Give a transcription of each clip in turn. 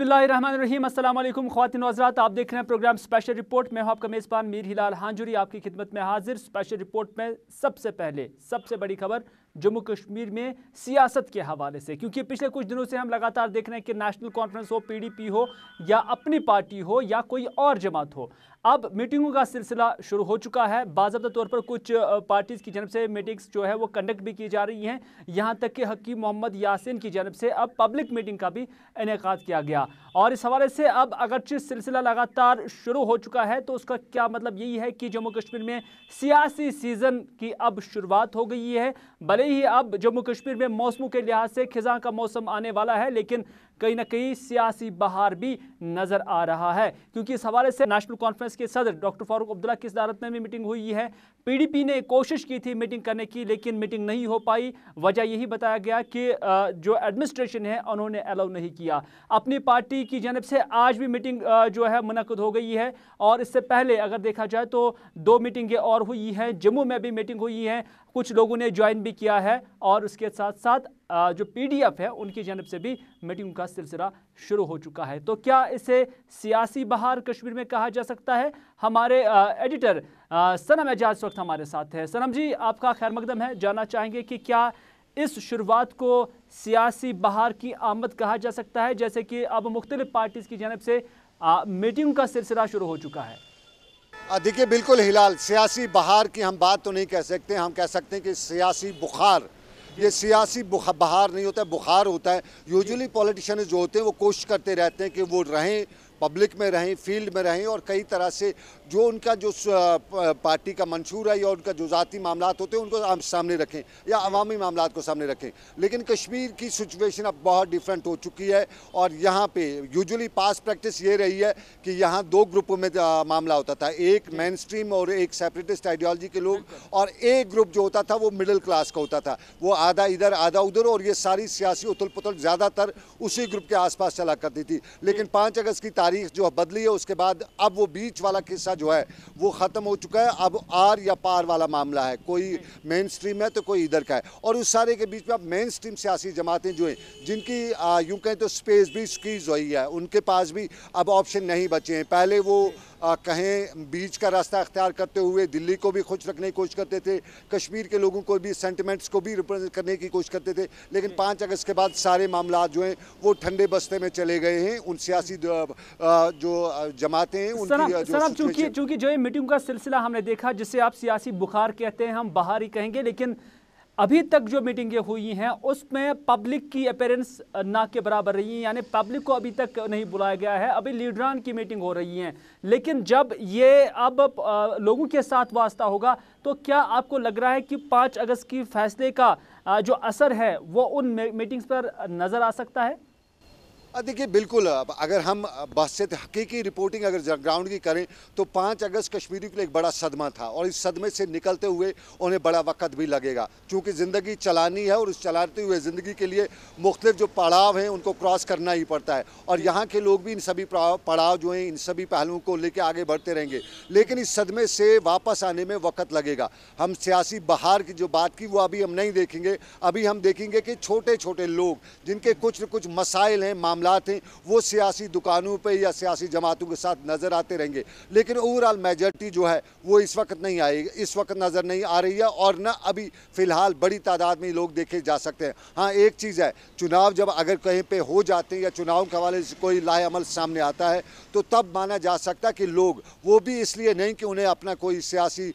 बिस्मिल्लाहिर्रहमानिर्रहीम। अस्सलाम वालेकुम ख्वातीन व हज़रात, आप देख रहे हैं प्रोग्राम स्पेशल रिपोर्ट। मैं हूं आपका मेज़बान मीर हिलाल हांजुरी, आपकी खिदमत में हाजिर। स्पेशल रिपोर्ट में सबसे पहले सबसे बड़ी खबर जम्मू कश्मीर में सियासत के हवाले से, क्योंकि पिछले कुछ दिनों से हम लगातार देख रहे हैं कि नेशनल कॉन्फ्रेंस हो, पीडीपी हो या अपनी पार्टी हो या कोई और जमात हो, अब मीटिंगों का सिलसिला शुरू हो चुका है। बाज़ाब्ता तौर पर कुछ पार्टीज़ की जानब से मीटिंग्स जो है वो कंडक्ट भी की जा रही हैं। यहाँ तक कि हकीम मोहम्मद यासीन की जानब से अब पब्लिक मीटिंग का भी इनेकाद किया गया। और इस हवाले से अब अगरचे सिलसिला लगातार शुरू हो चुका है, तो उसका क्या मतलब यही है कि जम्मू कश्मीर में सियासी सीज़न की अब शुरुआत हो गई है। भले ही अब जम्मू कश्मीर में मौसमों के लिहाज से खिज़ां का मौसम आने वाला है, लेकिन कहीं ना कहीं सियासी बहार भी नजर आ रहा है, क्योंकि इस हवाले से नेशनल कॉन्फ्रेंस के सदर डॉक्टर फारूक अब्दुल्ला की सदारत में भी मीटिंग हुई है। पीडीपी ने कोशिश की थी मीटिंग करने की, लेकिन मीटिंग नहीं हो पाई। वजह यही बताया गया कि जो एडमिनिस्ट्रेशन है उन्होंने अलाउ नहीं किया। अपनी पार्टी की जानब से आज भी मीटिंग जो है मुनक्किद हो गई है, और इससे पहले अगर देखा जाए तो 2 मीटिंगें और हुई हैं। जम्मू में भी मीटिंग हुई है, कुछ लोगों ने ज्वाइन भी किया है, और उसके साथ साथ जो पीडीएफ है उनकी जानब से भी मीटिंग का सिलसिला शुरू हो चुका है। तो क्या इसे सियासी बहार कश्मीर में कहा जा सकता है? हमारे एडिटर सनम एजाज इस वक्त हमारे साथ है। सनम जी, आपका खैर मकदम है। जानना चाहेंगे कि क्या इस शुरुआत को सियासी बहार की आमद कहा जा सकता है, जैसे कि अब मुख्तलिफ पार्टीज की जानब से मीटिंग का सिलसिला शुरू हो चुका है? देखिए, बिल्कुल हिलाल, सियासी बहार की हम बात तो नहीं कह सकते। हम कह सकते हैं कि सियासी बुखार। ये सियासी बहार नहीं होता है, बुखार होता है। यूजुअली पॉलिटिशियन जो होते हैं वो कोशिश करते रहते हैं कि वो रहें, पब्लिक में रहें, फील्ड में रहें, और कई तरह से जो उनका जो पार्टी का मंशूर है या उनका जो ज़ाती मामलात होते हैं उनको सामने रखें या अवामी मामलात को सामने रखें। लेकिन कश्मीर की सिचुएशन अब बहुत डिफरेंट हो चुकी है, और यहाँ पे यूजुअली पास प्रैक्टिस ये रही है कि यहाँ 2 ग्रुपों में मामला होता था, एक मेन स्ट्रीम और एक सेपरेटिस्ट आइडियोलॉजी के लोग, और एक ग्रुप जो होता था वो मिडिल क्लास का होता था। वो आधा इधर आधा उधर, और ये सारी सियासी उथल पुथल ज़्यादातर उसी ग्रुप के आसपास चला करती थी। लेकिन 5 अगस्त की तारीख जो बदली है, उसके बाद अब वो बीच वाला किस्सा जो है वो ख़त्म हो चुका है। अब आर या पार वाला मामला है, कोई मेन स्ट्रीम है तो कोई इधर का है, और उस सारे के बीच में अब मेन स्ट्रीम सियासी जमातें जो हैं, जिनकी यूँ कहें तो स्पेस भी स्क्वीज़ हुई है, उनके पास भी अब ऑप्शन नहीं बचे हैं। पहले वो कहें बीच का रास्ता अख्तियार करते हुए दिल्ली को भी खुश रखने की कोशिश करते थे, कश्मीर के लोगों को भी सेंटिमेंट्स को भी रिप्रेजेंट करने की कोशिश करते थे, लेकिन 5 अगस्त के बाद सारे मामला जो हैं वो ठंडे बस्ते में चले गए हैं। उन सियासी जो जमातें हैं उनकी चूंकि जो ये मीटिंग का सिलसिला हमने देखा, जिसे आप सियासी बुखार कहते हैं, हम बाहर ही कहेंगे, लेकिन अभी तक जो मीटिंगें हुई हैं उसमें पब्लिक की अपीयरेंस ना के बराबर रही है, यानी पब्लिक को अभी तक नहीं बुलाया गया है। अभी लीडरान की मीटिंग हो रही हैं, लेकिन जब ये अब लोगों के साथ वास्ता होगा, तो क्या आपको लग रहा है कि 5 अगस्त की फैसले का जो असर है वो उन मीटिंग्स पर नज़र आ सकता है? देखिए, बिल्कुल, अगर हम बहस हकीकी रिपोर्टिंग अगर ग्राउंड की करें तो 5 अगस्त कश्मीरी के लिए एक बड़ा सदमा था, और इस सदमे से निकलते हुए उन्हें बड़ा वक्त भी लगेगा, क्योंकि ज़िंदगी चलानी है, और उस चलाते हुए ज़िंदगी के लिए मुख्तलिफ जो पड़ाव हैं उनको क्रॉस करना ही पड़ता है, और यहाँ के लोग भी इन सभी पड़ाव जो हैं, इन सभी पहलुओं को लेकर आगे बढ़ते रहेंगे। लेकिन इस सदमे से वापस आने में वक्त लगेगा। हम सियासी बहार की जो बात की वो अभी हम नहीं देखेंगे। अभी हम देखेंगे कि छोटे छोटे लोग जिनके कुछ न कुछ मसाइल हैं, मामलात हैं, वो सियासी दुकानों पे या सियासी जमातों के साथ नज़र आते रहेंगे। लेकिन ओवरऑल मेजॉरिटी जो है वो इस वक्त नहीं आएगी, इस वक्त नज़र नहीं आ रही है, और न अभी फ़िलहाल बड़ी तादाद में लोग देखे जा सकते हैं। हाँ, एक चीज़ है, चुनाव जब अगर कहीं पे हो जाते हैं या चुनाव के हवाले से कोई लाएअमल सामने आता है, तो तब माना जा सकता है कि लोग वो भी इसलिए नहीं कि उन्हें अपना कोई सियासी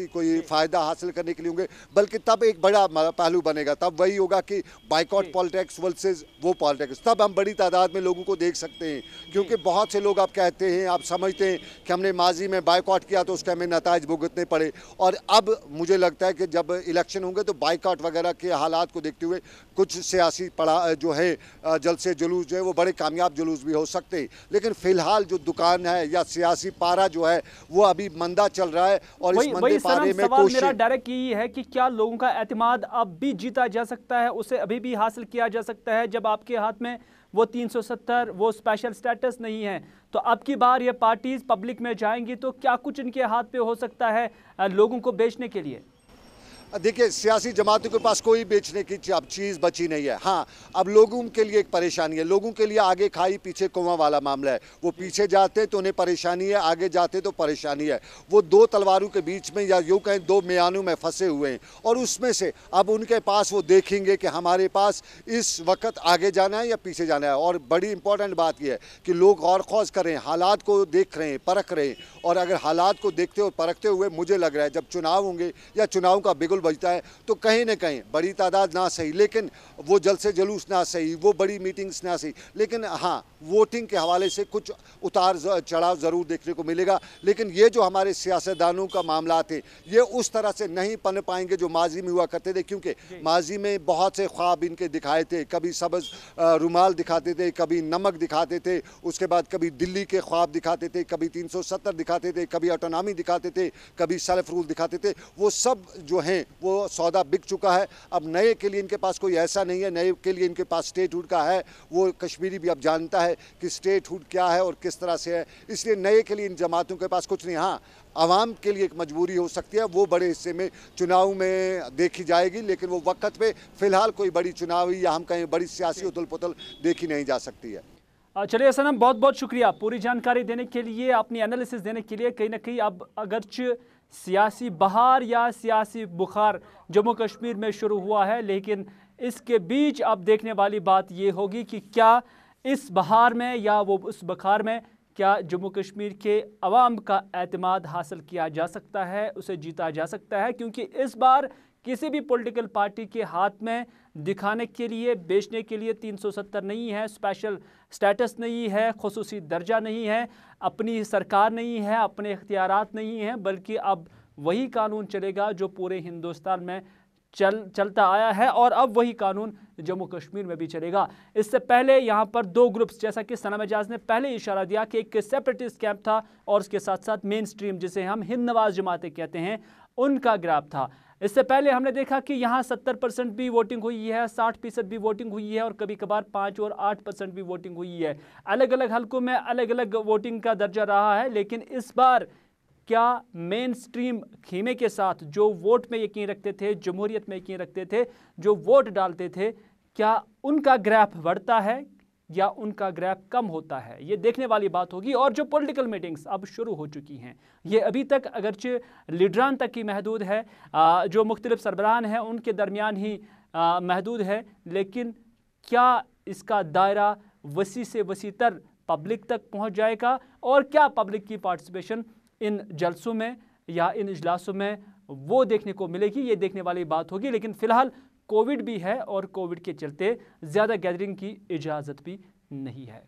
कोई फ़ायदा हासिल करने के लिए होंगे, बल्कि तब एक बड़ा पहलू बनेगा। तब वही होगा कि बाइकआउट पॉलिटिक्स वर्सेस वो पॉलिटिक्स, तब हम बड़ी तादाद में लोगों को देख सकते हैं। क्योंकि बहुत से लोग आप कहते हैं, आप समझते हैं कि हमने माजी में बाइकआउट किया तो उसके हमें नताइज भुगतने पड़े, और अब मुझे लगता है कि जब इलेक्शन होंगे तो बाइकआउट वगैरह के हालात को देखते हुए कुछ सियासी जो है जलसे जुलूस जो है वो बड़े कामयाब जुलूस भी हो सकते हैं। लेकिन फ़िलहाल जो दुकान है या सियासी पारा जो है वो अभी मंदा चल रहा है, और इस मंदे पारे में सवाल मेरा डायरेक्ट यही है कि क्या लोगों का एतमाद अब भी जीता जा सकता है, उसे अभी भी हासिल किया जा सकता है, जब आपके हाथ में वो 370 वो स्पेशल स्टेटस नहीं है? तो अब की बार ये पार्टीज पब्लिक में जाएंगी तो क्या कुछ इनके हाथ पे हो सकता है लोगों को बेचने के लिए? देखिए, सियासी जमातों के पास कोई बेचने की अब चीज़ बची नहीं है। हाँ, अब लोगों के लिए एक परेशानी है, लोगों के लिए आगे खाई पीछे कुआं वाला मामला है। वो पीछे जाते तो उन्हें परेशानी है, आगे जाते तो परेशानी है। वो दो तलवारों के बीच में, या यूँ कहें दो म्यानों में फंसे हुए हैं, और उसमें से अब उनके पास वो देखेंगे कि हमारे पास इस वक्त आगे जाना है या पीछे जाना है। और बड़ी इंपॉर्टेंट बात यह है कि लोग गौर खौज करें, हालात को देख रहे हैं, परख रहे हैं, और अगर हालात को देखते और परखते हुए मुझे लग रहा है जब चुनाव होंगे या चुनाव का बिगुल बजता है तो कहीं न कहीं बड़ी तादाद ना सही, लेकिन वो जल से जुलूस ना सही, वो बड़ी मीटिंग्स ना सही, लेकिन हाँ, वोटिंग के हवाले से कुछ उतार चढ़ाव ज़रूर देखने को मिलेगा। लेकिन ये जो हमारे सियासतदानों का मामला थे, ये उस तरह से नहीं पन पाएंगे जो माजी में हुआ करते थे, क्योंकि माजी में बहुत से ख्वाब इनके दिखाए थे। कभी सब्ज़ रुमाल दिखाते थे, कभी नमक दिखाते थे, उसके बाद कभी दिल्ली के ख्वाब दिखाते थे, कभी 370 दिखाते थे, कभी ऑटोनॉमी दिखाते थे, कभी सेल्फ रूल दिखाते थे। वो सब जो हैं वो सौदा बिक चुका है। अब नए के लिए इनके पास कोई ऐसा नहीं है, नए के लिए इनके पास स्टेटहुड का है। वो कश्मीरी भी अब जानता है कि स्टेटहुड क्या है और किस तरह से है, इसलिए नए के लिए इन जमातों के पास कुछ नहीं। हाँ, आवाम के लिए एक मजबूरी हो सकती है, वो बड़े हिस्से में चुनाव में देखी जाएगी, लेकिन वो वक्त पे फिलहाल कोई बड़ी चुनावी या हम कहें बड़ी सियासी उथल पुथल देखी नहीं जा सकती है। चलिए सनम, बहुत बहुत शुक्रिया पूरी जानकारी देने के लिए, अपनी एनालिसिस देने के लिए। कहीं ना कहीं अब अगरचे सियासी बहार या सियासी बुखार जम्मू कश्मीर में शुरू हुआ है, लेकिन इसके बीच अब देखने वाली बात ये होगी कि क्या इस बहार में या वो उस बुखार में क्या जम्मू कश्मीर के अवाम का एतमाद हासिल किया जा सकता है, उसे जीता जा सकता है। क्योंकि इस बार किसी भी पॉलिटिकल पार्टी के हाथ में दिखाने के लिए, बेचने के लिए 370 नहीं है, स्पेशल स्टेटस नहीं है, खुसूसी दर्जा नहीं है, अपनी सरकार नहीं है, अपने इख्तियारात नहीं हैं, बल्कि अब वही कानून चलेगा जो पूरे हिंदुस्तान में चलता आया है, और अब वही कानून जम्मू कश्मीर में भी चलेगा। इससे पहले यहाँ पर दो ग्रुप्स, जैसा कि सना एजाज ने पहले इशारा दिया कि एक सेपरेटिस्ट कैंप था और उसके साथ साथ मेन स्ट्रीम जिसे हम हिंद नवाज जमातें कहते हैं, उनका ग्राफ था। इससे पहले हमने देखा कि यहाँ 70% भी वोटिंग हुई है, 60% भी वोटिंग हुई है, और कभी कभार 5 और 8% भी वोटिंग हुई है। अलग अलग हलकों में अलग अलग वोटिंग का दर्जा रहा है। लेकिन इस बार क्या मेन स्ट्रीम खीमे के साथ जो वोट में यकीन रखते थे, जमहूरियत में यकीन रखते थे, जो वोट डालते थे, क्या उनका ग्राफ बढ़ता है या उनका ग्राफ कम होता है, ये देखने वाली बात होगी। और जो पॉलिटिकल मीटिंग्स अब शुरू हो चुकी हैं, ये अभी तक अगरचे लीडरान तक ही महदूद है, जो मुख्तलिफ सरबराहान हैं उनके दरमियान ही महदूद है, लेकिन क्या इसका दायरा वसी से वसी तर पब्लिक तक पहुंच जाएगा, और क्या पब्लिक की पार्टिसिपेशन इन जलसों में या इन इजलासों में वो देखने को मिलेगी, ये देखने वाली बात होगी। लेकिन फिलहाल कोविड भी है और कोविड के चलते ज़्यादा गैदरिंग की इजाज़त भी नहीं है।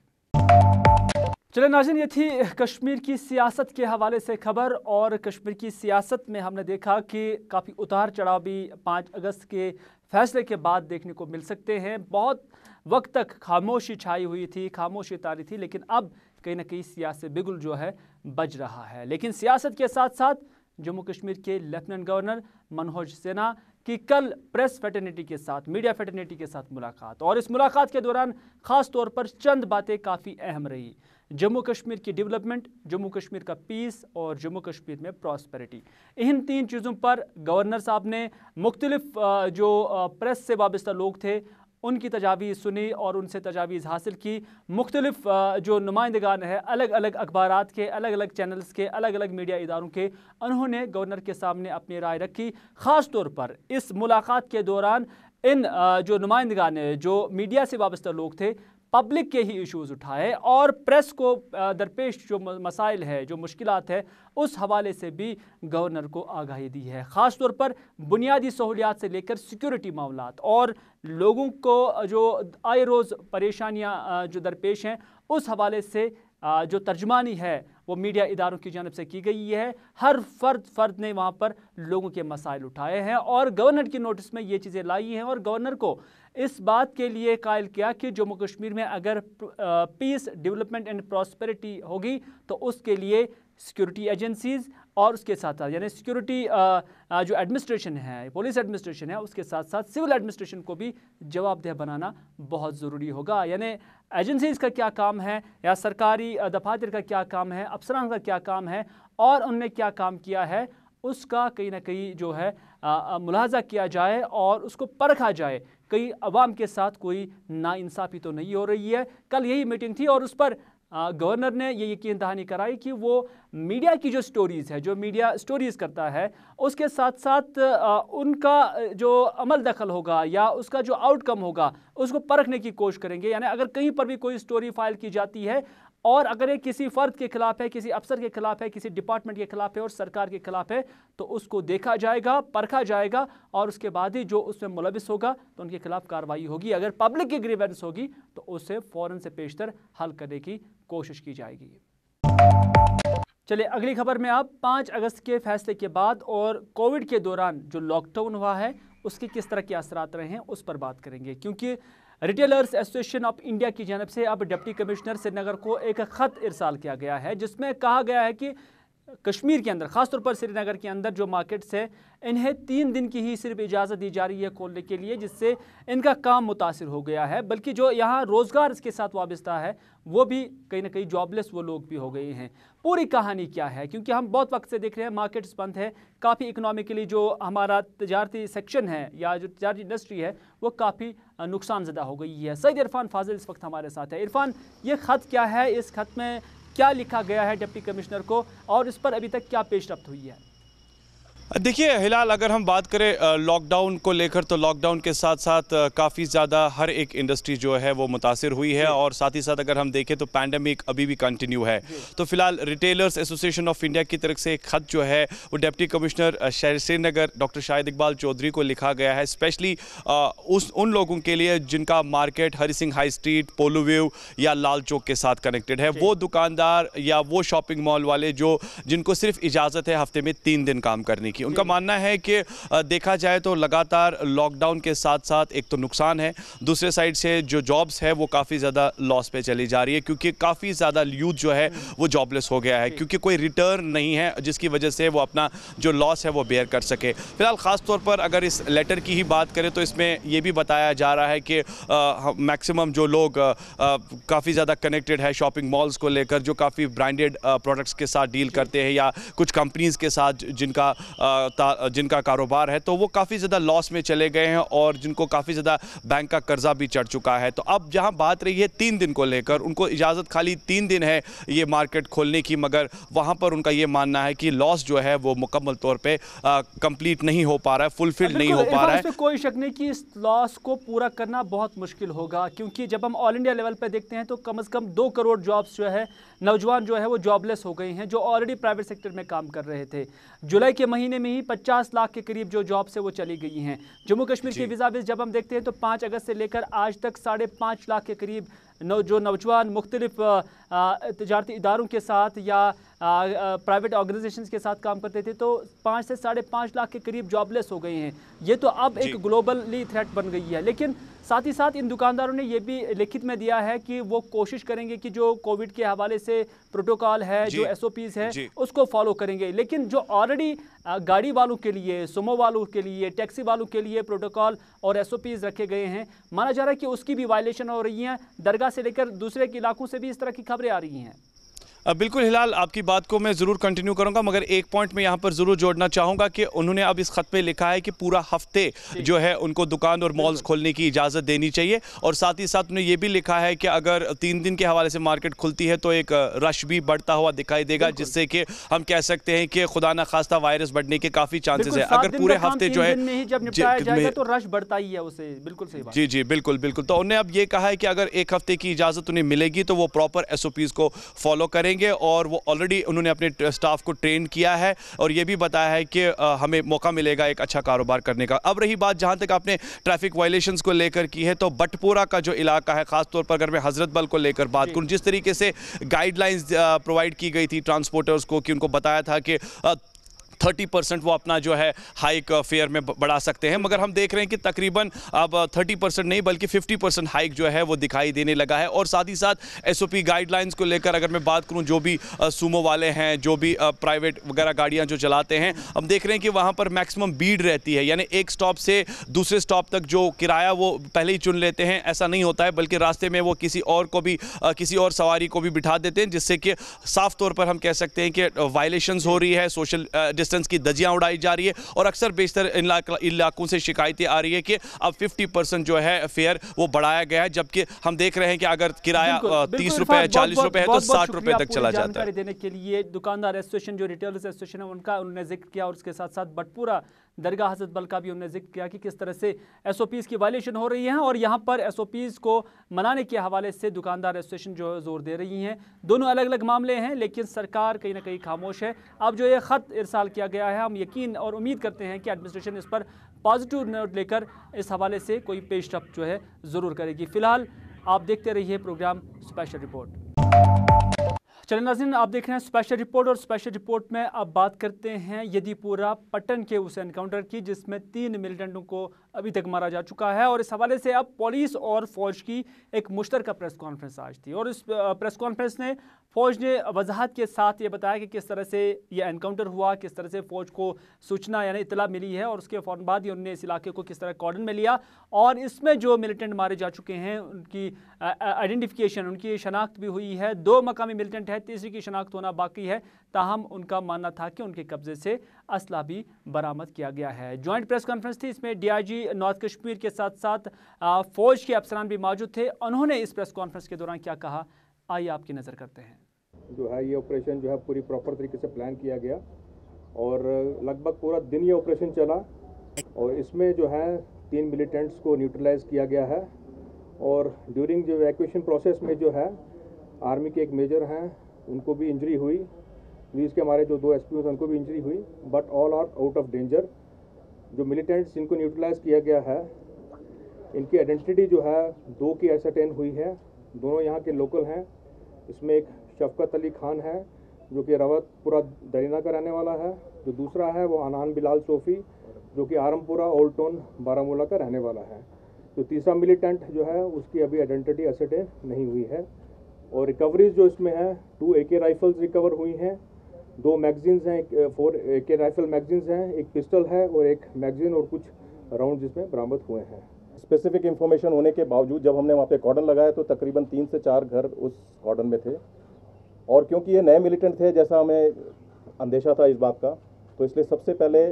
चलिए नाज़रीन, ये थी कश्मीर की सियासत के हवाले से खबर। और कश्मीर की सियासत में हमने देखा कि काफ़ी उतार चढ़ाव भी 5 अगस्त के फैसले के बाद देखने को मिल सकते हैं। बहुत वक्त तक खामोशी छाई हुई थी, खामोशी तारी थी, लेकिन अब कहीं ना कहीं सियासी बिगुल जो है बज रहा है। लेकिन सियासत के साथ साथ जम्मू कश्मीर के लेफ्टिनेंट गवर्नर मनोज सिन्हा की कल प्रेस फेटर्निटी के साथ, मीडिया फेटर्निटी के साथ मुलाकात, और इस मुलाकात के दौरान ख़ास तौर पर चंद बातें काफ़ी अहम रही। जम्मू कश्मीर की डेवलपमेंट, जम्मू कश्मीर का पीस और जम्मू कश्मीर में प्रॉस्पेरिटी, इन 3 चीज़ों पर गवर्नर साहब ने मुख्तलिफ जो प्रेस से वाबस्ता लोग थे उनकी तजावीज़ सुनी और उनसे तजावीज़ हासिल की। मुख्तलिफ जो नुमाइंदगान है अलग अलग अखबारात के, अलग अलग चैनल्स के, अलग अलग मीडिया इदारों के, उन्होंने गवर्नर के सामने अपनी राय रखी। ख़ास तौर पर इस मुलाकात के दौरान इन जो नुमाइंदगान है, जो मीडिया से वाबस्ता लोग थे, पब्लिक के ही इश्यूज़ उठाए और प्रेस को दरपेश जो मसाइल है, जो मुश्किलात है, उस हवाले से भी गवर्नर को आगाही दी है। ख़ास तौर पर बुनियादी सहूलियात से लेकर सिक्योरिटी मामलात और लोगों को जो आए रोज़ परेशानियां जो दरपेश हैं, उस हवाले से जो तर्जमानी है वो मीडिया इदारों की जानिब से की गई है। हर फर्द ने वहाँ पर लोगों के मसाइल उठाए हैं और गवर्नर की नोटिस में ये चीज़ें लाई हैं, और गवर्नर को इस बात के लिए कायल किया कि जम्मू कश्मीर में अगर पीस, डेवलपमेंट एंड प्रॉस्पेरिटी होगी तो उसके लिए सिक्योरिटी एजेंसीज़ और उसके साथ साथ यानी सिक्योरिटी जो एडमिनिस्ट्रेशन है, पुलिस एडमिनिस्ट्रेशन है, उसके साथ साथ सिविल एडमिनिस्ट्रेशन को भी जवाबदेह बनाना बहुत ज़रूरी होगा। यानी एजेंसीज़ का क्या काम है या सरकारी दफातर का क्या काम है, अफसरान का क्या काम है और उनने क्या काम किया है, उसका कहीं ना कहीं जो है मुलाहजा किया जाए और उसको परखा जाए कहीं अवाम के साथ कोई नाइंसाफ़ी तो नहीं हो रही है। कल यही मीटिंग थी और उस पर गवर्नर ने ये यकीन दहानी कराई कि वो मीडिया की जो स्टोरीज़ है, जो मीडिया स्टोरीज़ करता है, उसके साथ साथ उनका जो अमल दखल होगा या उसका जो आउटकम होगा उसको परखने की कोशिश करेंगे। यानी अगर कहीं पर भी कोई स्टोरी फाइल की जाती है और अगर ये किसी फ़र्द के खिलाफ है, किसी अफसर के खिलाफ है, किसी डिपार्टमेंट के खिलाफ है और सरकार के खिलाफ है, तो उसको देखा जाएगा, परखा जाएगा और उसके बाद ही जो उसमें मुलविस होगा तो उनके खिलाफ कार्रवाई होगी। अगर पब्लिक की ग्रीवेंस होगी तो उसे फ़ौरन से पेशतर हल करने की कोशिश की जाएगी। चलिए अगली खबर में आप 5 अगस्त के फैसले के बाद और कोविड के दौरान जो लॉकडाउन हुआ है उसके किस तरह के असरात रहे हैं उस पर बात करेंगे, क्योंकि रिटेलर्स एसोसिएशन ऑफ इंडिया की जानब से अब डिप्टी कमिश्नर श्रीनगर को एक ख़त इरसाल किया गया है जिसमें कहा गया है कि कश्मीर के अंदर, ख़ासतौर पर श्रीनगर के अंदर जो मार्केट्स है इन्हें 3 दिन की ही सिर्फ इजाज़त दी जा रही है खोलने के लिए, जिससे इनका काम मुतासिर हो गया है। बल्कि जो यहाँ रोज़गार इसके साथ वाबस्ता है वो भी कहीं ना कहीं जॉबलेस वो लोग भी हो गए हैं। पूरी कहानी क्या है, क्योंकि हम बहुत वक्त से देख रहे हैं मार्केट्स बंद है, काफ़ी इकनॉमिकली जो हमारा तजारती सेक्शन है या जो तजारती इंडस्ट्री है वो काफ़ी नुकसान ज़दा हो गई है। सईद इरफान फाजिल इस वक्त हमारे साथ है। इरफान, ये ख़त क्या है, इस खत में क्या लिखा गया है डिप्टी कमिश्नर को और इस पर अभी तक क्या पेशरफ्त हुई है? देखिए हिलाल, अगर हम बात करें लॉकडाउन को लेकर तो लॉकडाउन के साथ साथ काफ़ी ज़्यादा हर एक इंडस्ट्री जो है वो मुतासिर हुई है और साथ ही साथ अगर हम देखें तो पैंडमिक अभी भी कंटिन्यू है। तो फिलहाल रिटेलर्स एसोसिएशन ऑफ इंडिया की तरफ से एक ख़त जो है वो deputy commissioner Srinagar doctor Shahid Iqbal Chaudhary को लिखा गया है, स्पेशली उन लोगों के लिए जिनका market Hari Singh high street, पोलो व्यू या लाल चौक के साथ कनेक्टेड है। वो दुकानदार या वो शॉपिंग मॉल वाले जिनको सिर्फ इजाज़त है हफ्ते में 3 दिन काम करने की, उनका मानना है कि देखा जाए तो लगातार लॉकडाउन के साथ साथ एक तो नुकसान है, दूसरे साइड से जो जॉब्स है वो काफ़ी ज़्यादा लॉस पे चली जा रही है क्योंकि काफ़ी ज़्यादा यूथ जो है वो जॉबलेस हो गया है क्योंकि कोई रिटर्न नहीं है जिसकी वजह से वो अपना जो लॉस है वो बेयर कर सके। फिलहाल ख़ास तौर पर अगर इस लेटर की ही बात करें तो इसमें ये भी बताया जा रहा है कि मैक्सिमम जो लोग काफ़ी ज़्यादा कनेक्टेड है शॉपिंग मॉल्स को लेकर, जो काफ़ी ब्रांडेड प्रोडक्ट्स के साथ डील करते हैं या कुछ कंपनीज़ के साथ जिनका कारोबार है, तो वो काफ़ी ज़्यादा लॉस में चले गए हैं और जिनको काफ़ी ज़्यादा बैंक का कर्जा भी चढ़ चुका है। तो अब जहां बात रही है 3 दिन को लेकर, उनको इजाज़त खाली 3 दिन है ये मार्केट खोलने की, मगर वहां पर उनका ये मानना है कि लॉस जो है वो मुकम्मल तौर पे कंप्लीट नहीं हो पा रहा है, फुलफिल नहीं हो पा रहा है। इसमें कोई शक नहीं कि इस लॉस को पूरा करना बहुत मुश्किल होगा क्योंकि जब हम ऑल इंडिया लेवल पर देखते हैं तो कम से कम 2 करोड़ जॉब्स जो है, नौजवान जो है वो जॉबलेस हो गए हैं जो ऑलरेडी प्राइवेट सेक्टर में काम कर रहे थे। जुलाई के महीने में ही 50 लाख के करीब जो जॉब्स है वो चली गई हैं। जम्मू कश्मीर के विज़ाविज़ जब हम देखते हैं तो 5 अगस्त से लेकर आज तक 5.5 लाख के करीब जो नौजवान मुख्तलिफ तजारती इदारों के साथ या प्राइवेट ऑर्गेनाइजेशंस के साथ काम करते थे तो 5 से 5.5 लाख के करीब जॉबलेस हो गए हैं। ये तो अब एक ग्लोबली थ्रेट बन गई है, लेकिन साथ ही साथ इन दुकानदारों ने ये भी लिखित में दिया है कि वो कोशिश करेंगे कि जो कोविड के हवाले से प्रोटोकॉल है, जो SOPs है उसको फॉलो करेंगे। लेकिन जो ऑलरेडी गाड़ी वालों के लिए, सुमो वालों के लिए, टैक्सी वालों के लिए प्रोटोकॉल और SOPs रखे गए हैं, माना जा रहा है कि उसकी भी वायलेशन हो रही है। दरगाह से लेकर दूसरे इलाकों से भी इस तरह की खबरें आ रही हैं। बिल्कुल हिलाल, आपकी बात को मैं ज़रूर कंटिन्यू करूंगा, मगर एक पॉइंट मैं यहाँ पर ज़रूर जोड़ना चाहूँगा कि उन्होंने अब इस खत पे लिखा है कि पूरा हफ्ते जो है उनको दुकान और मॉल्स खोलने की इजाज़त देनी चाहिए और साथ ही साथ उन्होंने ये भी लिखा है कि अगर 3 दिन के हवाले से मार्केट खुलती है तो एक रश भी बढ़ता हुआ दिखाई देगा, जिससे कि हम कह सकते हैं कि खुदा न खास्ता वायरस बढ़ने के काफ़ी चांसेस है। अगर पूरे हफ्ते जो है तो रश बढ़ता ही है उसे, बिल्कुल सही बात। जी बिल्कुल। तो उन्होंने अब ये कहा है कि अगर एक हफ्ते की इजाज़त उन्हें मिलेगी तो वो प्रॉपर SOPs को फॉलो करेंगे और वो ऑलरेडी उन्होंने अपने स्टाफ को ट्रेन किया है और ये भी बताया है कि हमें मौका मिलेगा एक अच्छा कारोबार करने का। अब रही बात जहां तक आपने ट्रैफिक वायलेशंस को लेकर की है, तो बटपुरा का जो इलाका है, खासतौर पर अगर मैं हजरत बल को लेकर बात करूं, जिस तरीके से गाइडलाइंस प्रोवाइड की गई थी ट्रांसपोर्टर्स को कि उनको बताया था कि 30% वो अपना जो है हाइक फेयर में बढ़ा सकते हैं, मगर हम देख रहे हैं कि तकरीबन अब 30% नहीं बल्कि 50% हाइक जो है वो दिखाई देने लगा है। और साथ ही साथ SOP गाइडलाइंस को लेकर अगर मैं बात करूं, जो भी सुमो वाले हैं, जो भी प्राइवेट वगैरह गाड़ियां जो चलाते हैं, हम देख रहे हैं कि वहां पर मैक्सिमम भीड़ रहती है, यानी एक स्टॉप से दूसरे स्टॉप तक जो किराया वो पहले ही चुन लेते हैं, ऐसा नहीं होता है, बल्कि रास्ते में वो किसी और सवारी को भी बिठा देते हैं, जिससे कि साफ तौर पर हम कह सकते हैं कि वायलेशंस हो रही है, सोशल डिस्टेंस की धज्जियां उड़ाई जा रही है और अक्सर बेशतर इलाकों से शिकायतें आ रही है कि अब 50% जो है फेयर वो बढ़ाया गया है, जबकि हम देख रहे हैं कि अगर किराया 30 रुपए 40 रुपए है तो 60 रुपए तक चला जाता है। जानकारी देने के लिए दुकानदार एसोसिएशन जो रिटेलर्स एसोसिएशन है उनका उन्होंने जिक्र किया और उसके साथ साथ बटपुरा दरगाह हजरत बल का भी उन्होंने जिक्र किया कि किस तरह से एसओपीज़ की वायलेशन हो रही है और यहाँ पर एसओपीज़ को मनाने के हवाले से दुकानदार एसोसिएशन जो है जोर दे रही हैं। दोनों अलग अलग मामले हैं लेकिन सरकार कहीं ना कहीं खामोश है। अब जो ये ख़त इरसाल किया गया है, हम यकीन और उम्मीद करते हैं कि एडमिनिस्ट्रेशन इस पर पॉजिटिव नोट लेकर इस हवाले से कोई पेशरफ्त जो है ज़रूर करेगी। फ़िलहाल आप देखते रहिए प्रोग्राम स्पेशल रिपोर्ट। चलिए नाज़रीन, आप देख रहे हैं स्पेशल रिपोर्ट और स्पेशल रिपोर्ट में अब बात करते हैं यदीपुरा पट्टन के उस एनकाउंटर की जिसमें 3 मिलिटेंटों को अभी तक मारा जा चुका है और इस हवाले से अब पुलिस और फौज की एक मुश्तरका प्रेस कॉन्फ्रेंस आज थी और इस प्रेस कॉन्फ्रेंस ने फौज ने वजाहत के साथ ये बताया कि किस तरह से ये एनकाउंटर हुआ, किस तरह से फौज को सूचना यानी इतला मिली है और उसके फ़ौरन बाद ही उन्होंने इस इलाके को किस तरह कॉर्डन में लिया और इसमें जो मिलिटेंट मारे जा चुके हैं उनकी आइडेंटिफिकेशन, उनकी शनाख्त भी हुई है। 2 मकामी मिलिटेंट है, तीसरी की शनाख्त होना बाकी है। ताहम उनका मानना था कि उनके कब्जे से असला भी बरामद किया गया है। जॉइंट प्रेस कॉन्फ्रेंस थी, इसमें डीआईजी नॉर्थ कश्मीर के साथ साथ फौज के अफसरान भी मौजूद थे। उन्होंने इस प्रेस कॉन्फ्रेंस के दौरान क्या कहा, आइए आपकी नज़र करते हैं। जो है ये ऑपरेशन जो है पूरी प्रॉपर तरीके से प्लान किया गया और लगभग पूरा दिन ये ऑपरेशन चला और इसमें जो है 3 मिलिटेंट्स को न्यूट्रलाइज किया गया है और ड्यूरिंग जो इवैक्यूएशन प्रोसेस में जो है आर्मी के एक मेजर हैं उनको भी इंजरी हुई, पुलिस के हमारे जो 2 एसपी हैं उनको भी इंजरी हुई, but all are out of danger. जो मिलिटेंट्स जिनको न्यूट्रलाइज किया गया है इनकी आइडेंटिटी जो है 2 की एसरटेन हुई है, दोनों यहाँ के लोकल हैं। इसमें एक शफकत अली खान है जो कि रावतपुरा दरीना का रहने वाला है, जो दूसरा है वो अनान बिलाल सोफ़ी जो कि आरमपुरा ओल्ड टाउन बारामूला का रहने वाला है। जो तीसरा मिलिटेंट जो है उसकी अभी आइडेंटिटी एसरटेन नहीं हुई है और रिकवरीज जो इसमें है 2 AK राइफल्स रिकवर हुई हैं, 2 मैगजीन्स हैं, 4 AK राइफल मैगजीन्स हैं, एक पिस्टल है और एक मैगजीन और कुछ राउंड जिसमें बरामद हुए हैं। स्पेसिफिक इन्फॉर्मेशन होने के बावजूद जब हमने वहाँ पे कॉर्डन लगाया तो तकरीबन 3 से 4 घर उस कॉर्डन में थे और क्योंकि ये नए मिलिटेंट थे जैसा हमें अंदेशा था इस बात का, तो इसलिए सबसे पहले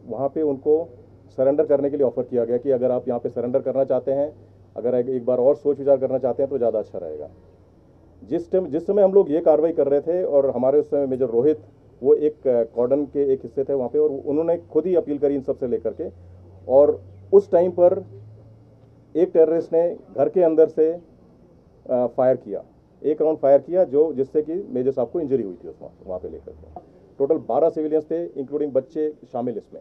वहाँ पे उनको सरेंडर करने के लिए ऑफ़र किया गया कि अगर आप यहाँ पे सरेंडर करना चाहते हैं, अगर एक बार और सोच विचार करना चाहते हैं तो ज़्यादा अच्छा रहेगा। जिस समय हम लोग ये कार्रवाई कर रहे थे और हमारे उस समय मेजर रोहित वो एक कॉर्डन के एक हिस्से थे वहाँ पे और उन्होंने खुद ही अपील करी इन सब से लेकर के और उस टाइम पर एक टेररिस्ट ने घर के अंदर से फायर किया, 1 राउंड फायर किया जिससे कि मेजर साहब को इंजरी हुई थी उस वहाँ पे लेकर के। टोटल 12 सिविलियंस थे इंक्लूडिंग बच्चे शामिल इसमें।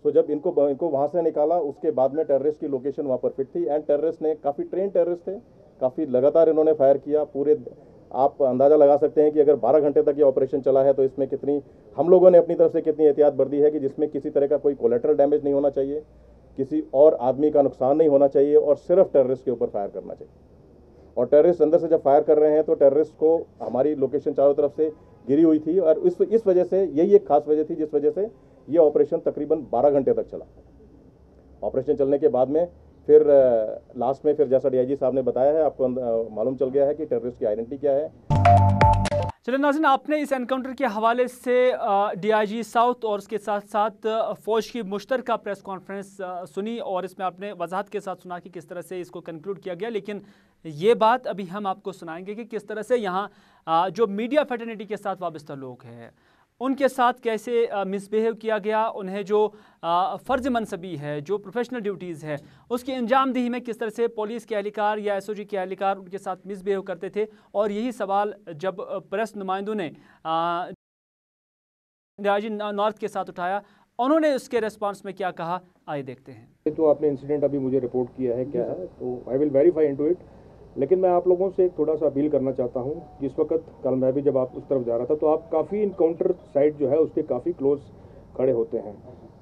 तो जब इनको वहाँ से निकाला उसके बाद में टेररिस्ट की लोकेशन वहाँ पर फिट थी एंड टेररिस्ट ने काफ़ी ट्रेन टेररिस्ट थे, काफ़ी लगातार इन्होंने फायर किया। पूरे आप अंदाज़ा लगा सकते हैं कि अगर 12 घंटे तक ये ऑपरेशन चला है तो इसमें कितनी हम लोगों ने अपनी तरफ से कितनी एहतियात बरती है कि जिसमें किसी तरह का कोई कोलेटरल डैमेज नहीं होना चाहिए, किसी और आदमी का नुकसान नहीं होना चाहिए और सिर्फ टेररिस्ट के ऊपर फायर करना चाहिए। और टेररिस्ट अंदर से जब फायर कर रहे हैं तो टेररिस्ट को हमारी लोकेशन चारों तरफ से घिरी हुई थी और इस वजह से यही एक खास वजह थी जिस वजह से ये ऑपरेशन तकरीबन 12 घंटे तक चला। ऑपरेशन चलने के बाद में फिर लास्ट में फिर जैसा डीआईजी साहब ने बताया है आपको मालूम चल गया है कि टेररिस्ट की आइडेंटिटी क्या है। चलिए नाज़रीन, आपने इस एनकाउंटर के हवाले से डीआईजी साउथ और उसके साथ साथ फ़ौज की मुश्तरका प्रेस कॉन्फ्रेंस सुनी और इसमें आपने वजाहत के साथ सुना कि किस तरह से इसको कंक्लूड किया गया। लेकिन ये बात अभी हम आपको सुनाएंगे कि किस तरह से यहाँ जो मीडिया फैटर्निटी के साथ वाबस्ता लोग हैं उनके साथ कैसे मिसबिहेव किया गया, उन्हें जो फ़र्ज़ मनसबी है, जो प्रोफेशनल ड्यूटीज़ है उसकी अंजामदही में किस तरह से पुलिस के एहलकार या एसओजी के एहलकार उनके साथ मिसबिहेव करते थे। और यही सवाल जब प्रेस नुमाइंदों ने डीआईजी नॉर्थ के साथ उठाया, उन्होंने उसके रेस्पॉन्स में क्या कहा, आइए देखते हैं। तो आपने इंसिडेंट अभी मुझे रिपोर्ट किया है क्या है, तो I will verify into it. लेकिन मैं आप लोगों से थोड़ा सा अपील करना चाहता हूं, जिस वक्त कल मैं भी जब आप उस तरफ जा रहा था तो आप काफ़ी इनकाउंटर साइट जो है उसके काफ़ी क्लोज खड़े होते हैं।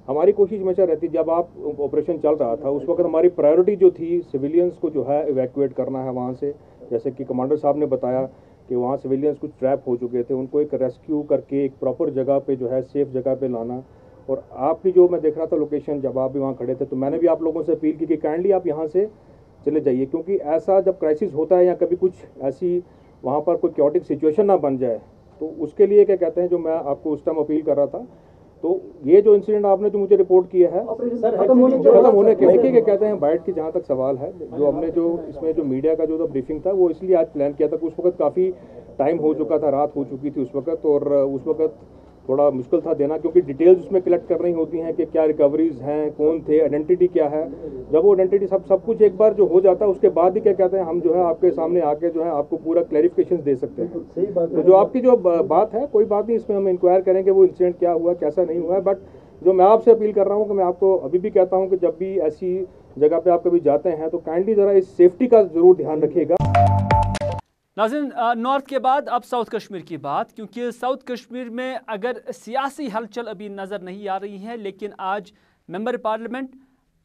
हमारी कोशिश हमेशा रहती, जब आप ऑपरेशन चल रहा था उस वक्त हमारी प्रायोरिटी जो थी सिविलियंस को जो है इवैक्यूएट करना है वहाँ से। जैसे कि कमांडर साहब ने बताया कि वहाँ सिविलियंस कुछ ट्रैप हो चुके थे, उनको एक रेस्क्यू करके एक प्रॉपर जगह पे जो है सेफ जगह पे लाना। और आपकी जो मैं देख रहा था लोकेशन, जब आप भी वहाँ खड़े थे तो मैंने भी आप लोगों से अपील की कि काइंडली आप यहाँ से चले जाइए, क्योंकि ऐसा जब क्राइसिस होता है या कभी कुछ ऐसी वहाँ पर कोई क्योटिक सिचुएशन ना बन जाए, तो उसके लिए क्या कहते हैं जो मैं आपको उस टाइम अपील कर रहा था तो ये जो इंसिडेंट आपने जो मुझे रिपोर्ट किया है खत्म होने के देखिए कहते हैं बाइट की जहाँ तक सवाल है, जो हमने जो इसमें जो मीडिया का जो ब्रीफिंग था वो इसलिए आज प्लान किया था कि उस वक्त काफ़ी टाइम हो चुका था, रात हो चुकी थी उस वक्त, और उस वक्त थोड़ा मुश्किल था देना, क्योंकि डिटेल्स उसमें कलेक्ट करनी होती हैं कि क्या रिकवरीज हैं, कौन थे, आइडेंटिटी क्या है। जब वो आइडेंटिटी सब कुछ एक बार जो हो जाता है उसके बाद ही क्या कहते हैं हम जो है आपके सामने आके जो है आपको पूरा क्लैरिफिकेशन दे सकते हैं। तो जो आपकी जो बात है कोई बात नहीं, इसमें हम इंक्वायर करेंगे वो इंसिडेंट क्या हुआ कैसा नहीं हुआ है। बट जो मैं आपसे अपील कर रहा हूँ कि मैं आपको अभी भी कहता हूँ कि जब भी ऐसी जगह पे आप कभी जाते हैं तो काइंडली ज़रा इस सेफ्टी का ज़रूर ध्यान रखिएगा। नाज़रीन, नॉर्थ के बाद अब साउथ कश्मीर की बात, क्योंकि साउथ कश्मीर में अगर सियासी हलचल अभी नज़र नहीं आ रही है, लेकिन आज member parliament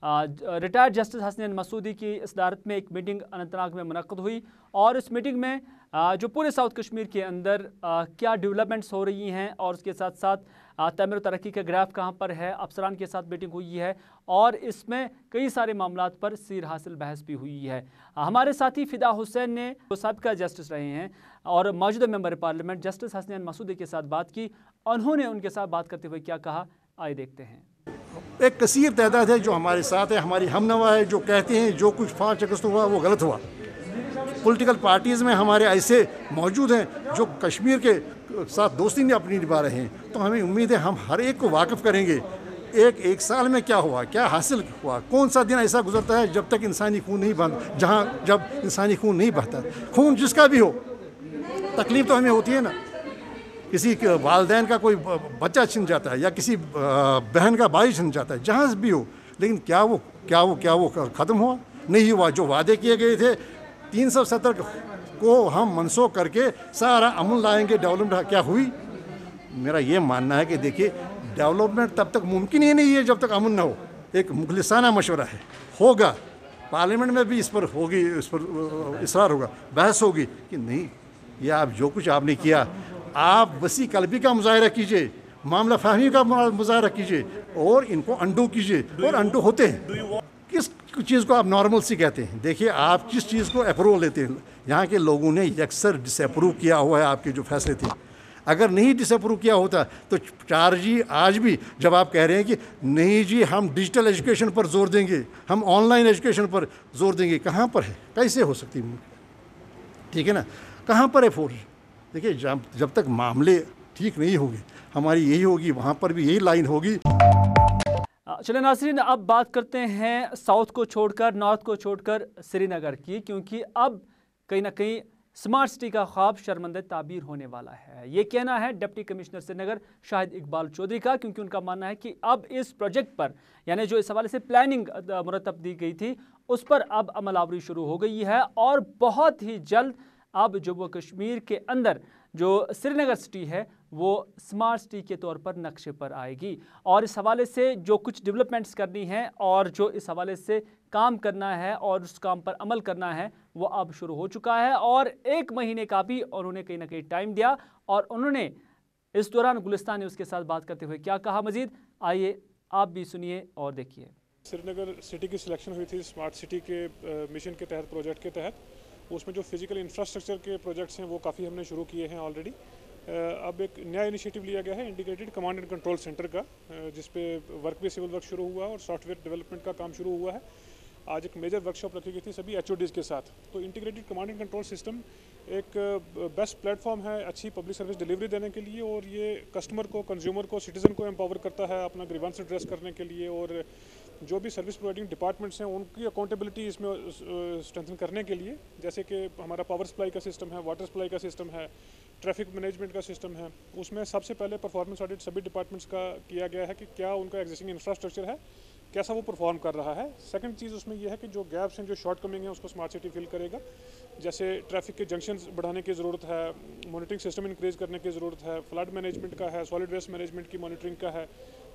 retired justice Hasnain Masoodi की सदारत में एक मीटिंग अनंतनाग में मुनक्कद हुई, और इस मीटिंग में जो पूरे साउथ कश्मीर के अंदर क्या डेवलपमेंट्स हो रही हैं और उसके साथ साथ तमीर तरक्की का ग्राफ कहाँ पर है, अफसरान के साथ मीटिंग हुई है, और इसमें कई सारे मामलात पर सीर हासिल बहस भी हुई है। हमारे साथी फ़िदा हुसैन ने जो साबिका जस्टिस रहे हैं और मौजूदा member parliament justice Hasnain Masoodi के साथ बात की, उन्होंने उनके साथ बात करते हुए क्या कहा, आइए देखते हैं। एक कसीर तादाद है जो हमारे साथ है, हमारी हमनवा है, जो कहते हैं जो कुछ 5 अगस्त हुआ वो गलत हुआ। पॉलिटिकल पार्टीज़ में हमारे ऐसे मौजूद हैं जो कश्मीर के साथ दोस्ती नहीं अपनी निभा रहे हैं, तो हमें उम्मीद है हम हर एक को वाकिफ़ करेंगे एक साल में क्या हुआ, क्या हासिल हुआ, कौन सा दिन ऐसा गुजरता है जब तक इंसानी खून नहीं बहता, जब इंसानी खून नहीं बहता। खून जिसका भी हो तकलीफ़ तो हमें होती है ना, किसी के वालदैन का कोई बच्चा छिन जाता है या किसी बहन का भाई छिन जाता है, जहाँ भी हो, लेकिन क्या वो ख़त्म हुआ? नहीं हुआ। जो वादे किए गए थे 370 को हम मनसूख करके सारा अमन लाएंगे, डेवलपमेंट क्या हुई? मेरा ये मानना है कि देखिए डेवलपमेंट तब तक मुमकिन ही नहीं है जब तक अमन ना हो। एक मुखलिसाना मशवरा है, होगा पार्लियामेंट में भी इस पर होगी, इस पर इसरार होगा, बहस होगी कि नहीं ये आप जो कुछ आपने किया, आप वसी कल्बी का मुजाहरा कीजिए, मामला फहमी का मुजाहरा कीजिए और इनको अंडू कीजिए, और अंडू होते हैं। किस चीज़ को आप नॉर्मल सी कहते हैं? देखिए आप किस चीज़ को अप्रूव लेते हैं, यहाँ के लोगों ने यकसर डिसअप्रूव किया हुआ है आपके जो फैसले थे। अगर नहीं डिसअप्रूव किया होता तो 4G आज भी जब आप कह रहे हैं कि नहीं जी हम डिजिटल एजुकेशन पर जोर देंगे, हम ऑनलाइन एजुकेशन पर जोर देंगे, कहाँ पर है, कैसे हो सकती है? ठीक है ना, कहाँ पर है फोर्स? देखिए जब तक मामले ठीक नहीं होंगे, हमारी यही होगी, वहाँ पर भी यही लाइन होगी। चलिए नाज़रीन, अब बात करते हैं साउथ को छोड़कर, नॉर्थ को छोड़कर श्रीनगर की, क्योंकि अब कहीं ना कहीं स्मार्ट सिटी का ख्वाब शर्मंदा ताबीर होने वाला है। ये कहना है डिप्टी कमिश्नर श्रीनगर शाहिद इकबाल चौधरी का, क्योंकि उनका मानना है कि अब इस प्रोजेक्ट पर, यानी जो इस हवाले से प्लानिंग मुरतब दी गई थी, उस पर अब अमलावरी शुरू हो गई है, और बहुत ही जल्द अब जम्मू कश्मीर के अंदर जो श्रीनगर सिटी है वो स्मार्ट सिटी के तौर पर नक्शे पर आएगी। और इस हवाले से जो कुछ डेवलपमेंट्स करनी है और जो इस हवाले से काम करना है और उस काम पर अमल करना है वो अब शुरू हो चुका है, और 1 महीने का भी उन्होंने कहीं ना कहीं टाइम दिया। और उन्होंने इस दौरान गुलिस्तान न्यूज़ के साथ बात करते हुए क्या कहा मजीद, आइए आप भी सुनिए और देखिए। श्रीनगर सिटी की सिलेक्शन हुई थी स्मार्ट सिटी के मिशन के तहत, प्रोजेक्ट के तहत। उसमें जो फिजिकल इंफ्रास्ट्रक्चर के प्रोजेक्ट्स हैं वो काफ़ी हमने शुरू किए हैं ऑलरेडी। अब एक नया इनिशिएटिव लिया गया है integrated command and control centre का, जिस पे वर्क भी सिविल वर्क शुरू हुआ और सॉफ्टवेयर डेवलपमेंट का काम शुरू हुआ है। आज एक मेजर वर्कशॉप रखी गई थी सभी HODs के साथ। तो integrated command and control system एक बेस्ट प्लेटफॉर्म है अच्छी पब्लिक सर्विस डिलीवरी देने के लिए, और ये कस्टमर को, कंज्यूमर को, सिटीज़न को एम्पावर करता है अपना ग्रीवेंस एड्रेस करने के लिए, और जो भी सर्विस प्रोवाइडिंग डिपार्टमेंट्स हैं उनकी अकाउंटेबिलिटी इसमें स्ट्रेंथन करने के लिए, जैसे कि हमारा पावर सप्लाई का सिस्टम है, वाटर सप्लाई का सिस्टम है, ट्रैफिक मैनेजमेंट का सिस्टम है। उसमें सबसे पहले परफॉर्मेंस ऑडिट सभी डिपार्टमेंट्स का किया गया है कि क्या उनका एग्जिस्टिंग इंफ्रास्ट्रक्चर है, कैसा वो परफॉर्म कर रहा है। सेकंड चीज़ उसमें यह है कि जो गैप्स हैं, जो शॉर्ट कमिंग है, उसको स्मार्ट सिटी फिल करेगा। जैसे ट्रैफिक के जंक्शंस बढ़ाने की ज़रूरत है, मॉनिटरिंग सिस्टम इंक्रीज करने की ज़रूरत है, फ्लड मैनेजमेंट का है, सॉलिड वेस्ट मैनेजमेंट की मॉनिटरिंग का है,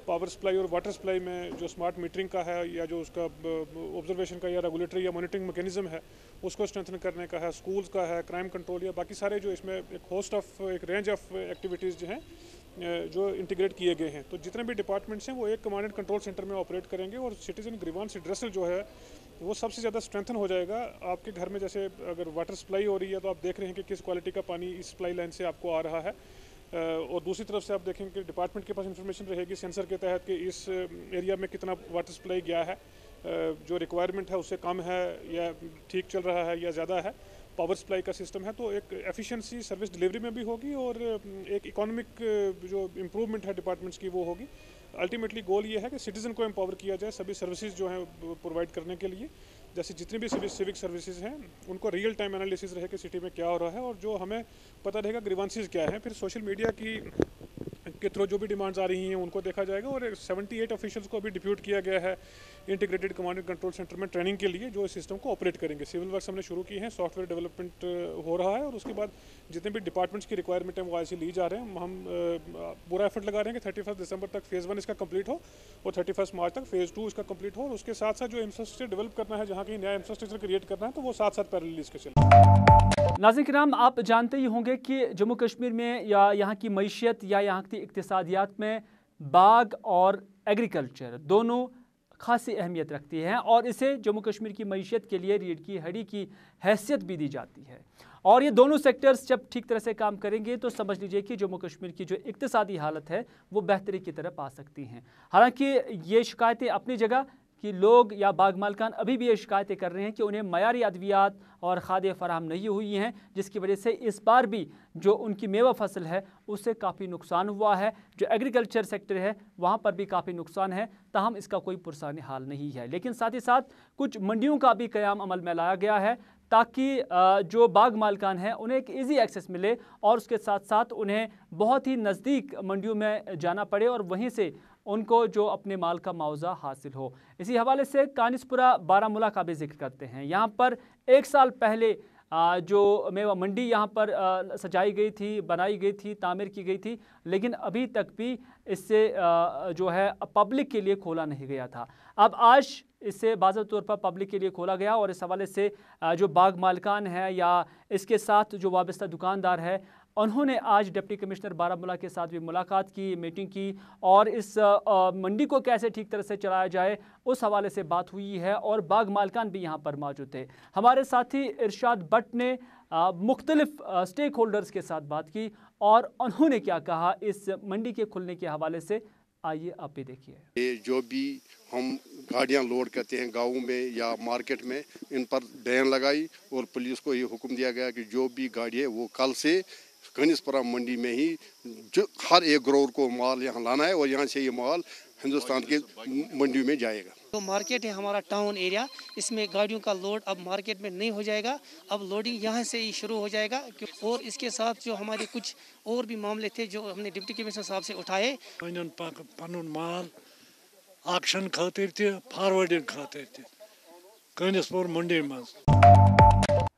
पावर सप्लाई और वाटर सप्लाई में जो स्मार्ट मीटरिंग का है या जो उसका ऑब्जर्वेशन का या रेगुलेटरी या मॉनिटरिंग मैकेनिज्म है उसको स्ट्रेंथन करने का है, स्कूल्स का है, क्राइम कंट्रोल या बाकी सारे जो इसमें एक होस्ट ऑफ, एक रेंज ऑफ एक्टिविटीज़ जो हैं जो इंटीग्रेट किए गए हैं। तो जितने भी डिपार्टमेंट्स हैं वो एक कमांड एंड कंट्रोल सेंटर में ऑपरेट करेंगे, और सिटीजन ग्रीवांस एड्रेसल जो है वो सबसे ज़्यादा स्ट्रेंथन हो जाएगा। आपके घर में जैसे अगर वाटर सप्लाई हो रही है तो आप देख रहे हैं कि किस क्वालिटी का पानी इस सप्लाई लाइन से आपको आ रहा है, और दूसरी तरफ से आप देखेंगे कि डिपार्टमेंट के पास इंफॉर्मेशन रहेगी सेंसर के तहत कि इस एरिया में कितना वाटर सप्लाई गया है, जो रिक्वायरमेंट है उससे कम है या ठीक चल रहा है या ज़्यादा है, पावर सप्लाई का सिस्टम है, तो एक एफिशिएंसी सर्विस डिलीवरी में भी होगी और एक इकोनॉमिक जो इम्प्रूवमेंट है डिपार्टमेंट्स की वो होगी। अल्टीमेटली गोल ये है कि सिटीज़न को एम्पावर किया जाए सभी सर्विसेज जो हैं प्रोवाइड करने के लिए, जैसे जितनी भी सिविक सर्विसेज हैं उनको रियल टाइम एनालिसिस रहे कि सिटी में क्या हो रहा है और जो हमें पता रहेगा ग्रीवांसेस क्या हैं, फिर सोशल मीडिया के थ्रू जो भी डिमांड्स आ रही हैं उनको देखा जाएगा। और 78 ऑफिशियल्स को भी डिप्यूट किया गया है integrated command and control centre में ट्रेनिंग के लिए, जो इस सिस्टम को ऑपरेट करेंगे। सिविल वर्क्स हमने शुरू की हैं, सॉफ्टवेयर डेवलपमेंट हो रहा है और उसके बाद जितने भी डिपार्टमेंट्स की रिक्वायरमेंट है वो ऐसे ली जा रहे हैं। हम पूरा एफर्ट लगा रहे हैं कि 31 दिसंबर तक फेज़ 1 इसका कंप्लीट हो और 31 मार्च तक फेज़ 2 इसका कंप्लीट हो और उसके साथ साथ जो इंफ्रास्ट्रक्चर डेवलप करना है, जहाँ कहीं नया इंफ्रास्ट्रक्चर क्रिएट करना है, तो वो साथ साथ पैरेलल इसके चले। नाज़रीन किराम, आप जानते ही होंगे कि जम्मू कश्मीर में या यहाँ की मईशत या यहाँ की इक्तिसादियात में बाग और एग्रीकल्चर दोनों खासी अहमियत रखती हैं और इसे जम्मू कश्मीर की मईशत के लिए रीढ़ की हड्डी की हैसियत भी दी जाती है। और ये दोनों सेक्टर्स जब ठीक तरह से काम करेंगे तो समझ लीजिए कि जम्मू कश्मीर की जो इक्तिसादी हालत है वो बेहतरी की तरफ आ सकती हैं। हालांकि ये शिकायतें अपनी जगह कि लोग या बाग मालिकान अभी भी ये शिकायतें कर रहे हैं कि उन्हें मयारी अद्वियात और खादें फराहम नहीं हुई हैं, जिसकी वजह से इस बार भी जो उनकी मेवा फसल है उससे काफ़ी नुकसान हुआ है। जो एग्रीकल्चर सेक्टर है वहाँ पर भी काफ़ी नुकसान है, ताहम इसका कोई पुरसानी हाल नहीं है। लेकिन साथ ही साथ कुछ मंडियों का भी क़याम अमल में लाया गया है ताकि जो बाग मालिकान हैं उन्हें एक ईज़ी एक्सेस मिले और उसके साथ साथ उन्हें बहुत ही नज़दीक मंडियों में जाना पड़े और वहीं से उनको जो अपने माल का मुआवजा हासिल हो। इसी हवाले से कानिसपुरा बारामूला का भी जिक्र करते हैं। यहाँ पर 1 साल पहले जो मेवा मंडी यहाँ पर सजाई गई थी, बनाई गई थी, तामीर की गई थी, लेकिन अभी तक भी इससे जो है पब्लिक के लिए खोला नहीं गया था। अब आज इससे बाज़ात तौर पर पब्लिक के लिए खोला गया और इस हवाले से जो बाग मालिकान है या इसके साथ जो वाबस्ता दुकानदार है उन्होंने आज डिप्टी कमिश्नर बारामूला के साथ भी मुलाकात की, मीटिंग की और इस मंडी को कैसे ठीक तरह से चलाया जाए उस हवाले से बात हुई है और बाग मालिकान भी यहाँ पर मौजूद थे। हमारे साथी इरशाद भट्ट ने मुख्तलिफ स्टेक होल्डर्स के साथ बात की और उन्होंने क्या कहा इस मंडी के खुलने के हवाले से, आइए आप भी देखिए। जो भी हम गाड़ियां लोड करते हैं गाँव में या मार्केट में, इन पर बैन लगाई और पुलिस को ये हुक्म दिया गया कि जो भी गाड़ी है वो कल से कानिसपुरा मंडी में ही जो हर एक ग्रोवर को माल यहाँ लाना है और यहाँ से ये माल हिंदुस्तान के मंडी में जाएगा। तो मार्केट है हमारा टाउन एरिया, इसमें गाड़ियों का लोड अब मार्केट में नहीं हो जाएगा, अब लोडिंग यहाँ से ही शुरू हो जाएगा। और इसके साथ जो हमारे कुछ और भी मामले थे जो हमने डिप्टी कमिश्नर साहब से उठाए, पनुन माल ऑक्शन खातिर थे, फॉरवर्डिंग खातिर थे कानिसपुर मंडी में।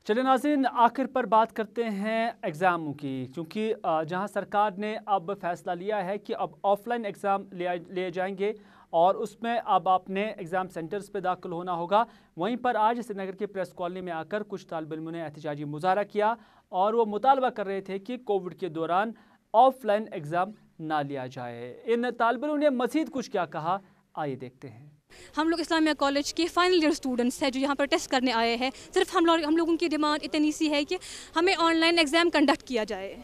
चलिए नाज़रीन, आखिर पर बात करते हैं एग्ज़ामों की, क्योंकि जहां सरकार ने अब फैसला लिया है कि अब ऑफलाइन एग्ज़ाम लिए जाएंगे और उसमें अब आपने एग्ज़ाम सेंटर्स पे दाखिल होना होगा। वहीं पर आज श्रीनगर की प्रेस कॉलोनी में आकर कुछ तालिब इल्मों ने एहतजाजी मुजाहरा किया और वो मुतालबा कर रहे थे कि कोविड के दौरान ऑफलाइन एग्ज़ाम ना लिया जाए। इन तालिब इल्मों ने मज़ीद कुछ क्या कहा, आइए देखते हैं। हम लोग इस्लामिया कॉलेज के फाइनल ईयर स्टूडेंट्स हैं जो यहाँ पर टेस्ट करने आए हैं। सिर्फ हम लोगों की डिमांड इतनी सी है कि हमें ऑनलाइन एग्ज़ाम कंडक्ट किया जाए।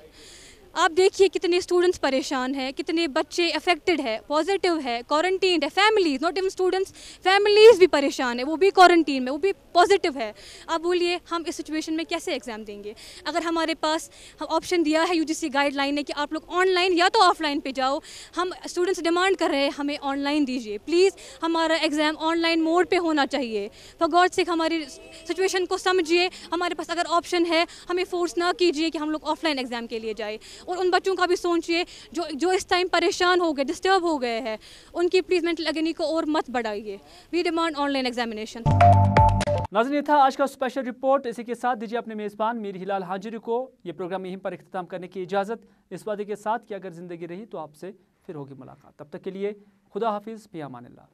आप देखिए कितने स्टूडेंट्स परेशान हैं, कितने बच्चे अफेक्टेड है, पॉजिटिव है, क्वारंटीन है, families, not even students, families भी परेशान है, वो भी क्वारंटीन में, वो भी पॉजिटिव है। अब बोलिए हम इस सिचुएशन में कैसे एग्ज़ाम देंगे? अगर हमारे पास ऑप्शन दिया है यूजीसी गाइडलाइन ने कि आप लोग ऑनलाइन या तो ऑफलाइन पे जाओ, हम स्टूडेंट्स डिमांड कर रहे हैं हमें ऑनलाइन दीजिए, प्लीज़ हमारा एग्ज़ाम ऑनलाइन मोड पे होना चाहिए। फॉर गॉड सेक हमारी सिचुएशन को समझिए, हमारे पास अगर ऑप्शन है हमें फोर्स ना कीजिए कि हम लोग ऑफलाइन एग्ज़ाम के लिए जाए। और उन बच्चों का भी सोचिए जो इस टाइम परेशान हो गए, डिस्टर्ब हो गए हैं, उनकी प्लीज़ मेंटल एगनी को और मत बढ़ाइए। We demand online examination. नाज़रीन, ये था आज का स्पेशल रिपोर्ट। इसी के साथ दीजिए अपने मेज़बान मीर हिलाल हाजिरी को ये प्रोग्राम यहीं पर इख्तिताम करने की इजाज़त, इस वादे के साथ कि अगर ज़िंदगी रही तो आपसे फिर होगी मुलाकात। तब तक के लिए खुदा हाफिज़, फ़ी अमानिल्लाह।